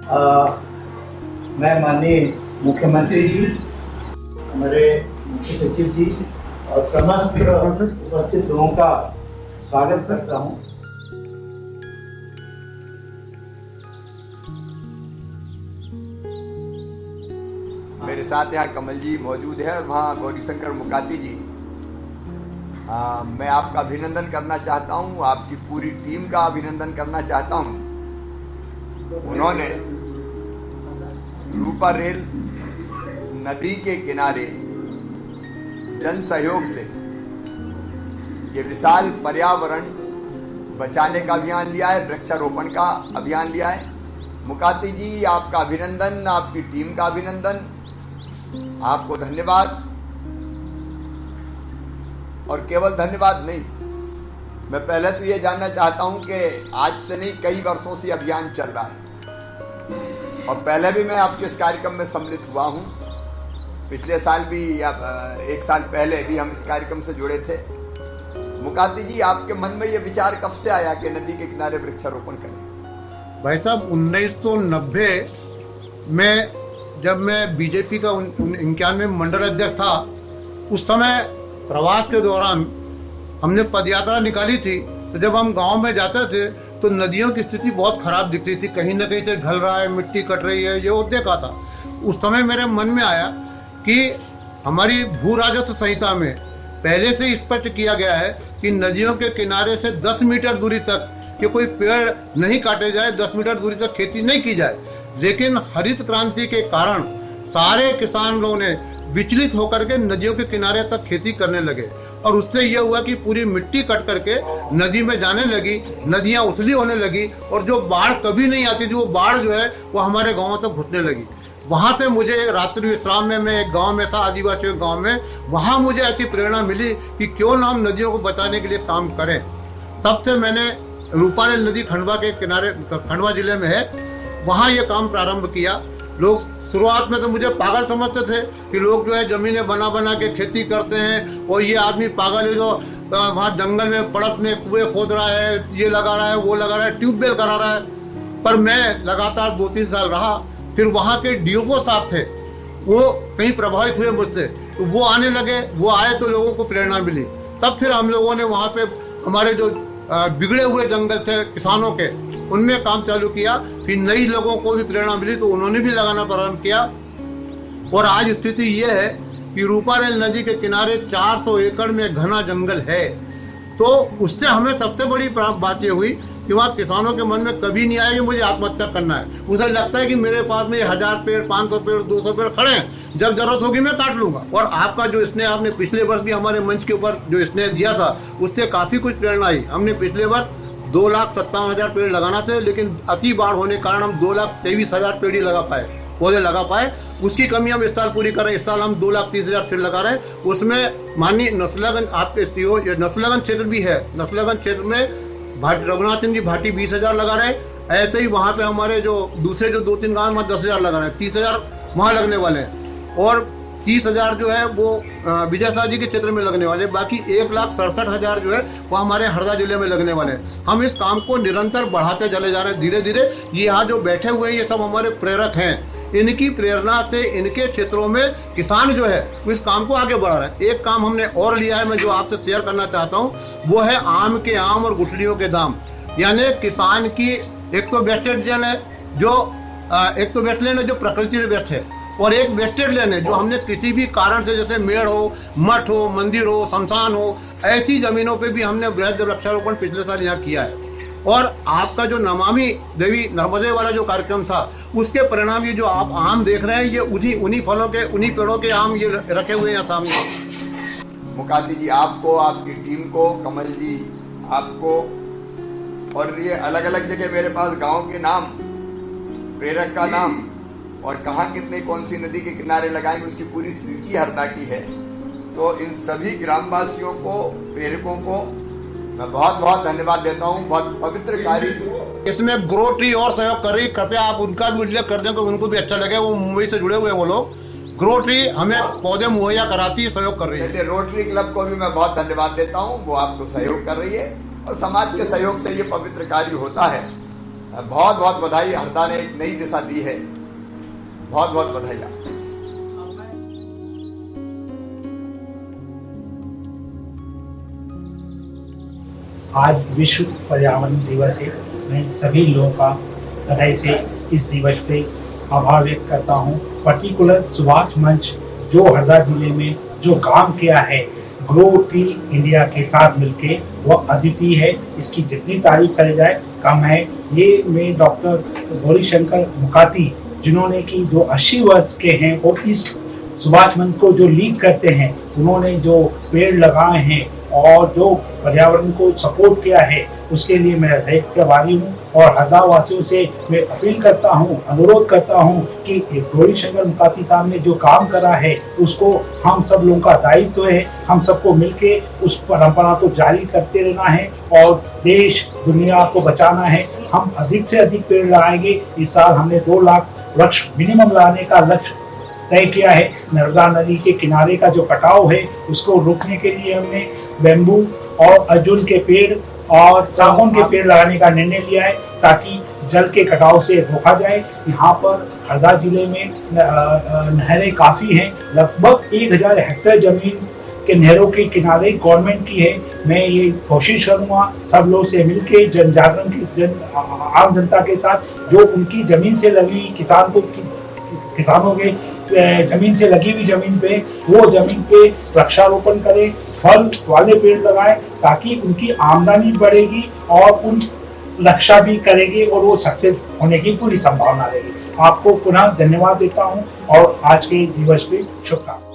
मैं माननीय मुख्यमंत्री जी, हमारे मुख्य सचिव जी और समस्त उपस्थित लोगों का स्वागत करता हूं। मेरे साथ यहाँ कमल जी मौजूद है और वहाँ गौरीशंकर मुकाती जी। मैं आपका अभिनंदन करना चाहता हूँ, आपकी पूरी टीम का अभिनंदन करना चाहता हूँ। उन्होंने रूपा रेल नदी के किनारे जन सहयोग से ये विशाल पर्यावरण बचाने का अभियान लिया है, वृक्षारोपण का अभियान लिया है। मुकाती जी, आपका अभिनंदन, आपकी टीम का अभिनंदन, आपको धन्यवाद। और केवल धन्यवाद नहीं, मैं पहले तो ये जानना चाहता हूं कि आज से नहीं, कई वर्षों से अभियान चल रहा है और पहले भी मैं आपके इस कार्यक्रम में सम्मिलित हुआ हूं। पिछले साल भी या 1 साल पहले भी हम इस कार्यक्रम से जुड़े थे। मुकाती जी, आपके मन में ये विचार कब से आया कि नदी के किनारे वृक्षारोपण करें? भाई साहब, 1990 में जब मैं बीजेपी का 91 मंडल अध्यक्ष था, उस समय प्रवास के दौरान हमने पदयात्रा निकाली थी। तो जब हम गांव में जाते थे तो नदियों की स्थिति बहुत खराब दिखती थी, कहीं ना कहीं से ढल रहा है, मिट्टी कट रही है, ये वो देखा था। उस समय मेरे मन में आया कि हमारी भू राजस्व संहिता में पहले से ही स्पष्ट किया गया है कि नदियों के किनारे से 10 मीटर दूरी तक कि कोई पेड़ नहीं काटे जाए, 10 मीटर दूरी तक खेती नहीं की जाए। लेकिन हरित क्रांति के कारण सारे किसान लोगों ने विचलित होकर के नदियों के किनारे तक खेती करने लगे और उससे यह हुआ कि पूरी मिट्टी कट करके नदी में जाने लगी, नदियां उथली होने लगी और जो बाढ़ कभी नहीं आती थी, वो बाढ़ जो है वो हमारे गाँव तक घुसने लगी। वहाँ से मुझे रात्रि विश्राम में, मैं एक गांव में था, आदिवासी गांव में, वहाँ मुझे ऐसी प्रेरणा मिली कि क्यों ना हम नदियों को बचाने के लिए काम करें। तब से मैंने रूपा रेल नदी खंडवा के किनारे, खंडवा जिले में है, वहाँ ये काम प्रारंभ किया। लोग शुरुआत में तो मुझे पागल समझते थे कि लोग जो है जमीनें बना बना के खेती करते हैं और ये आदमी पागल है जो वहाँ जंगल में पड़त में कुएं खोद रहा है, ये लगा रहा है, वो लगा रहा है, ट्यूबवेल करा रहा है। पर मैं लगातार 2-3 साल रहा। फिर वहाँ के डीओपो साहब थे, वो कहीं प्रभावित हुए मुझसे, तो वो आने लगे, वो आए तो लोगों को प्रेरणा मिली। तब फिर हम लोगों ने वहाँ पे हमारे जो बिगड़े हुए जंगल थे किसानों के, उनमें काम चालू किया। फिर नई लोगों को भी प्रेरणा मिली तो उन्होंने भी लगाना प्रारंभ किया और आज स्थिति ये है कि रूपा रेल नदी के किनारे 400 एकड़ में घना जंगल है। तो उससे हमें सबसे बड़ी बात ये हुई कि वहाँ किसानों के मन में कभी नहीं आया कि मुझे आत्महत्या करना है। उसे लगता है कि मेरे पास में 1000 पेड़, 500 पेड़, 200 पेड़ खड़े हैं, जब जरूरत होगी मैं काट लूंगा। और आपका जो स्नेह, आपने पिछले वर्ष भी हमारे मंच के ऊपर जो स्नेह दिया था, उससे काफी कुछ प्रेरणा आई। हमने पिछले वर्ष 2,57,000 पेड़ लगाना थे, लेकिन अति बाढ़ होने के कारण हम 2,23,000 पेड़ ही लगा पाए, पौधे लगा पाए। उसकी कमी हम इस साल पूरी कर रहे हैं। इस साल हम 2,30,000 पेड़ लगा रहे हैं। उसमें माननीय नसरुल्लागंज आपके सीओ, नसरुल्लागंज क्षेत्र भी है, नसरुल्लागंज क्षेत्र में रघुनाथ सिंह जी भाटी 20,000 लगा रहे हैं। ऐसे ही वहाँ पे हमारे जो दूसरे जो 2-3 गाँव में 10,000 लगा रहे हैं, 30,000 वहाँ लगने वाले हैं और 30,000 जो है वो विजय शाह जी के क्षेत्र में लगने वाले। बाकी 1,67,000 जो है वो हमारे हरदा जिले में लगने वाले हैं। हम इस काम को निरंतर बढ़ाते चले जा रहे हैं धीरे धीरे। ये यहाँ जो बैठे हुए हैं ये सब हमारे प्रेरक हैं। इनकी प्रेरणा से इनके क्षेत्रों में किसान जो है वो इस काम को आगे बढ़ा रहे हैं। एक काम हमने और लिया है, मैं जो आपसे शेयर करना चाहता हूँ, वो है आम के आम और गुठलियों के दाम। यानी किसान की एक तो वेस्टेज लैंड है, जो एक तो वेस्टलैंड है जो प्रकृति से व्यस्त है, और एक वेस्टेड लैंड है जो हमने किसी भी कारण से, जैसे मेड़ हो, मठ हो, मंदिर हो, शमशान हो, ऐसी जमीनों पे भी हमने वृहद वृक्षारोपण पिछले साल यहाँ किया है। और आपका जो नमामि देवी नर्मदे वाला जो कार्यक्रम था, उसके परिणाम ये जो आप आम देख रहे हैं, ये उन्हीं फलों के, उन्हीं पेड़ों के आम ये रखे हुए हैं सामने। मुकाती जी, आपको, आपकी टीम को, कमल जी आपको, और ये अलग अलग जगह मेरे पास गांव के नाम, प्रेरक का नाम और कहाँ कितने कौन सी नदी के किनारे लगाएंगे उसकी पूरी सूची हरदा की है। तो इन सभी ग्रामवासियों को, प्रेरकों को मैं बहुत बहुत धन्यवाद देता हूँ। बहुत पवित्र कार्य इसमें ग्रो ट्री और सहयोग कर रही, कृपया आप उनका भी उल्लेख कर दें, उनको भी अच्छा लगे। वो मुंबई से जुड़े हुए हैं वो लोग। ग्रो ट्री हमें पौधे मुहैया कराती है, सहयोग कर रही है। रोटरी क्लब को भी मैं बहुत धन्यवाद देता हूँ, वो आपको सहयोग कर रही है और समाज के सहयोग से ये पवित्र कार्य होता है। बहुत बहुत बधाई। हरदा ने एक नई दिशा दी है, बहुत बहुत बधाई आपको। आज विश्व पर्यावरण दिवस है। मैं सभी लोगों का हृदय से इस दिवस पे आभार व्यक्त करता हूँ। पर्टिकुलर सुभाष मंच जो हरदा जिले में जो काम किया है ग्रो ट्री इंडिया के साथ मिलके, वह अद्वितीय है। इसकी जितनी तारीफ करे जाए कम है। ये में डॉक्टर गौरीशंकर मुकाती जिन्होंने कि जो 80 वर्ष के हैं और इस सुभाष मंच को जो लीड करते हैं, उन्होंने जो पेड़ लगाए हैं और जो पर्यावरण को सपोर्ट किया है, उसके लिए मैं हृदय से आभारी हूँ। और हरदा वासियों से मैं अपील करता हूँ, अनुरोध करता हूँ कि गौरीशंकर मुकाती साहब ने जो काम करा है उसको हम सब लोगों का दायित्व है। हम सबको मिलके उस परंपरा को जारी करते रहना है और देश दुनिया को बचाना है। हम अधिक से अधिक पेड़ लगाएंगे। इस साल हमने 2 लाख वृक्ष मिनिमम लगाने का लक्ष्य तय किया है। नर्मदा नदी के किनारे का जो कटाव है उसको रोकने के लिए हमने बेम्बू और अर्जुन के पेड़ और सागौन के पेड़ लगाने का निर्णय लिया है ताकि जल के कटाव से रोका जाए। यहाँ पर हरदा जिले में नहरें काफ़ी हैं। लगभग 1000 हेक्टेयर जमीन के नहरों के किनारे गवर्नमेंट की है। मैं ये कोशिश करूँगा सब लोग से मिलके जन जागरण की आम जनता के साथ जो उनकी ज़मीन से लगी किसानों के जमीन से लगी हुई जमीन पे, वो जमीन पे वृक्षारोपण करें, फल वाले पेड़ लगाएं ताकि उनकी आमदनी बढ़ेगी और उन रक्षा भी करेंगे और वो सक्सेस होने की पूरी संभावना रहेगी। आपको पुनः धन्यवाद देता हूं और आज के दिवस पे शुभकामनाएं।